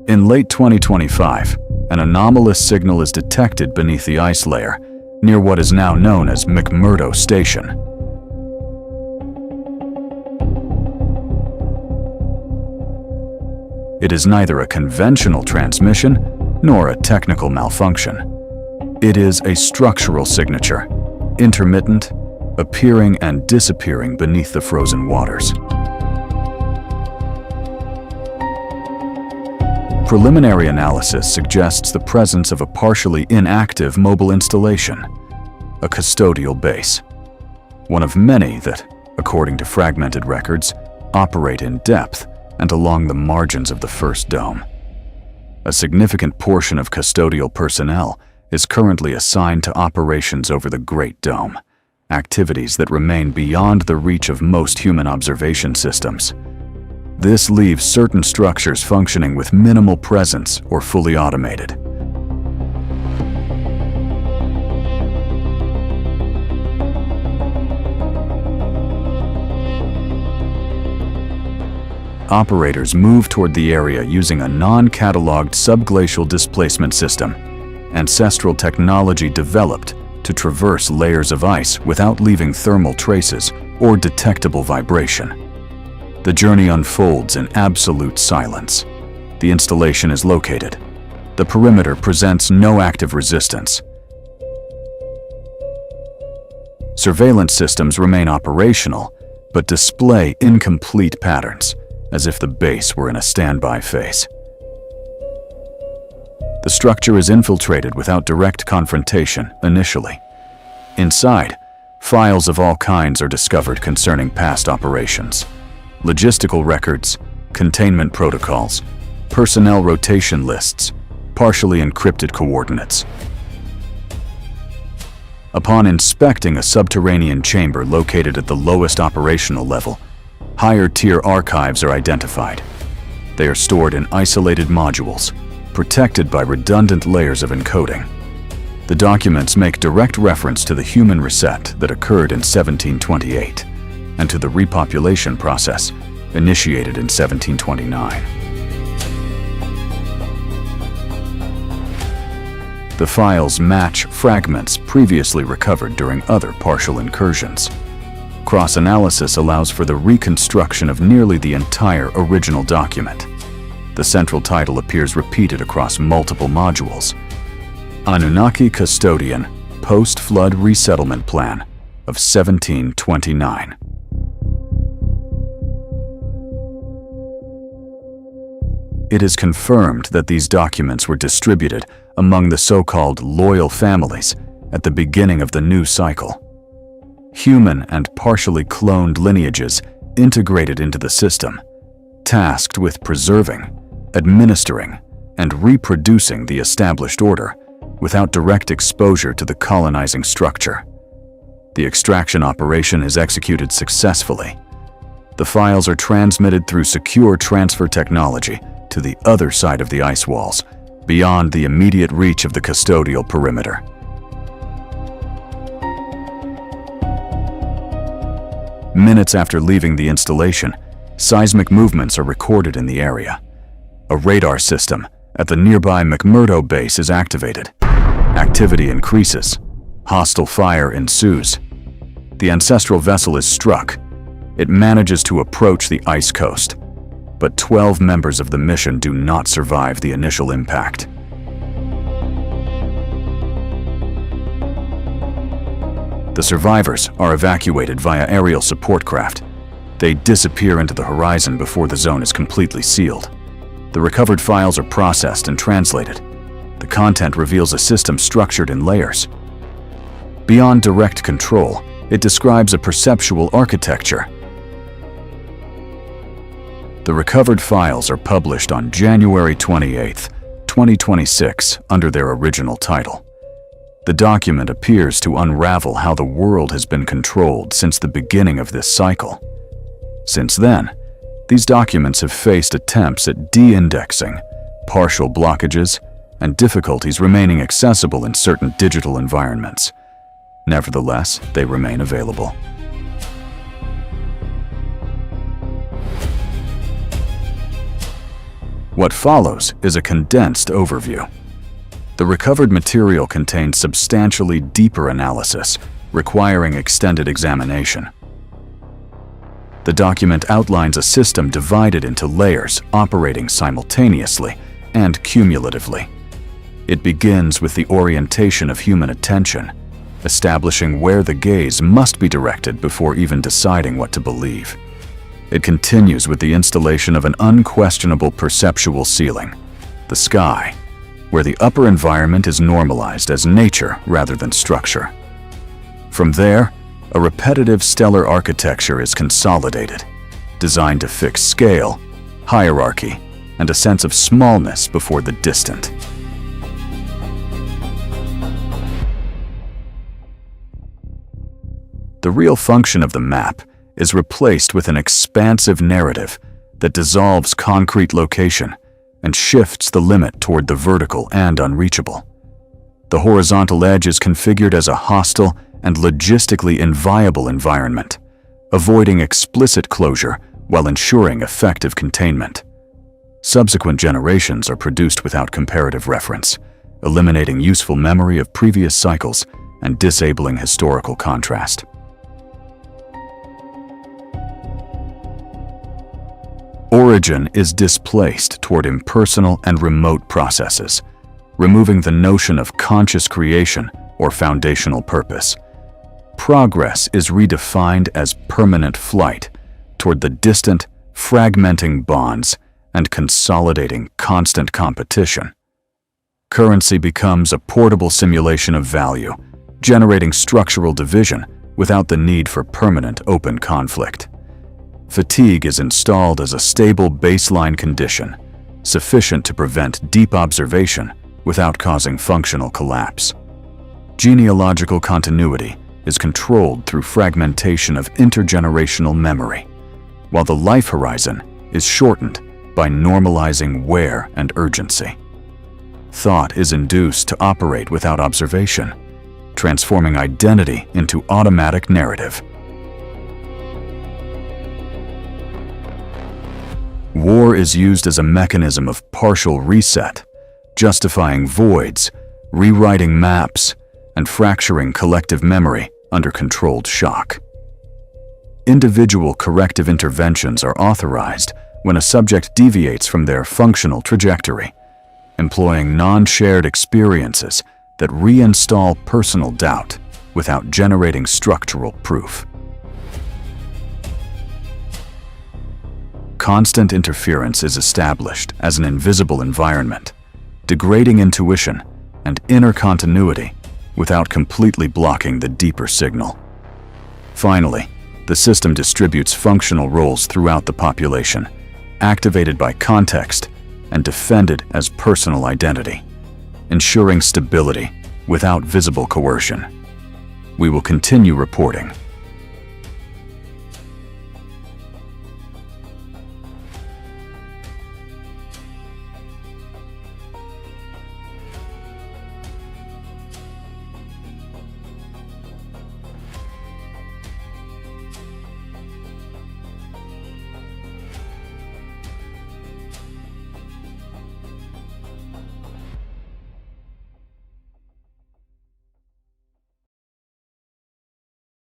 In late 2025, an anomalous signal is detected beneath the ice layer near what is now known as McMurdo Station. It is neither a conventional transmission nor a technical malfunction. It is a structural signature, intermittent, appearing and disappearing beneath the frozen waters. Preliminary analysis suggests the presence of a partially inactive mobile installation, a custodial base, one of many that, according to fragmented records, operate in depth and along the margins of the first dome. A significant portion of custodial personnel is currently assigned to operations over the Great Dome, activities that remain beyond the reach of most human observation systems. This leaves certain structures functioning with minimal presence or fully automated. Operators move toward the area using a non-cataloged subglacial displacement system, ancestral technology developed to traverse layers of ice without leaving thermal traces or detectable vibration. The journey unfolds in absolute silence. The installation is located. The perimeter presents no active resistance. Surveillance systems remain operational, but display incomplete patterns, as if the base were in a standby phase. The structure is infiltrated without direct confrontation initially. Inside, files of all kinds are discovered concerning past operations. Logistical records, containment protocols, personnel rotation lists, partially encrypted coordinates. Upon inspecting a subterranean chamber located at the lowest operational level, higher-tier archives are identified. They are stored in isolated modules, protected by redundant layers of encoding. The documents make direct reference to the human reset that occurred in 1728 and to the repopulation process initiated in 1729. The files match fragments previously recovered during other partial incursions. Cross-analysis allows for the reconstruction of nearly the entire original document. The central title appears repeated across multiple modules. Anunnaki Custodian Post-Flood Resettlement Plan of 1729. It is confirmed that these documents were distributed among the so-called loyal families at the beginning of the new cycle. Human and partially cloned lineages integrated into the system, tasked with preserving, administering, and reproducing the established order without direct exposure to the colonizing structure. The extraction operation is executed successfully. The files are transmitted through secure transfer technology to the other side of the ice walls, beyond the immediate reach of the custodial perimeter. Minutes after leaving the installation, seismic movements are recorded in the area. A radar system at the nearby McMurdo base is activated. Activity increases. Hostile fire ensues. The ancestral vessel is struck. It manages to approach the ice coast, but 12 members of the mission do not survive the initial impact. The survivors are evacuated via aerial support craft. They disappear into the horizon before the zone is completely sealed. The recovered files are processed and translated. The content reveals a system structured in layers. Beyond direct control, it describes a perceptual architecture. The recovered files are published on January 28, 2026, under their original title. The document appears to unravel how the world has been controlled since the beginning of this cycle. Since then, these documents have faced attempts at de-indexing, partial blockages, and difficulties remaining accessible in certain digital environments. Nevertheless, they remain available. What follows is a condensed overview. The recovered material contains substantially deeper analysis, requiring extended examination. The document outlines a system divided into layers operating simultaneously and cumulatively. It begins with the orientation of human attention, establishing where the gaze must be directed before even deciding what to believe. It continues with the installation of an unquestionable perceptual ceiling, the sky, where the upper environment is normalized as nature rather than structure. From there, a repetitive stellar architecture is consolidated, designed to fix scale, hierarchy, and a sense of smallness before the distant. The real function of the map is replaced with an expansive narrative that dissolves concrete location and shifts the limit toward the vertical and unreachable. The horizontal edge is configured as a hostile and logistically inviable environment, avoiding explicit closure while ensuring effective containment. Subsequent generations are produced without comparative reference, eliminating useful memory of previous cycles and disabling historical contrast. Origin is displaced toward impersonal and remote processes, removing the notion of conscious creation or foundational purpose. Progress is redefined as permanent flight toward the distant, fragmenting bonds and consolidating constant competition. Currency becomes a portable simulation of value, generating structural division without the need for permanent open conflict. Fatigue is installed as a stable baseline condition, sufficient to prevent deep observation without causing functional collapse. Genealogical continuity is controlled through fragmentation of intergenerational memory, while the life horizon is shortened by normalizing wear and urgency. Thought is induced to operate without observation, transforming identity into automatic narrative. War is used as a mechanism of partial reset, justifying voids, rewriting maps, and fracturing collective memory under controlled shock. Individual corrective interventions are authorized when a subject deviates from their functional trajectory, employing non-shared experiences that reinstall personal doubt without generating structural proof. Constant interference is established as an invisible environment, degrading intuition and inner continuity without completely blocking the deeper signal. Finally, the system distributes functional roles throughout the population, activated by context and defended as personal identity, ensuring stability without visible coercion. We will continue reporting.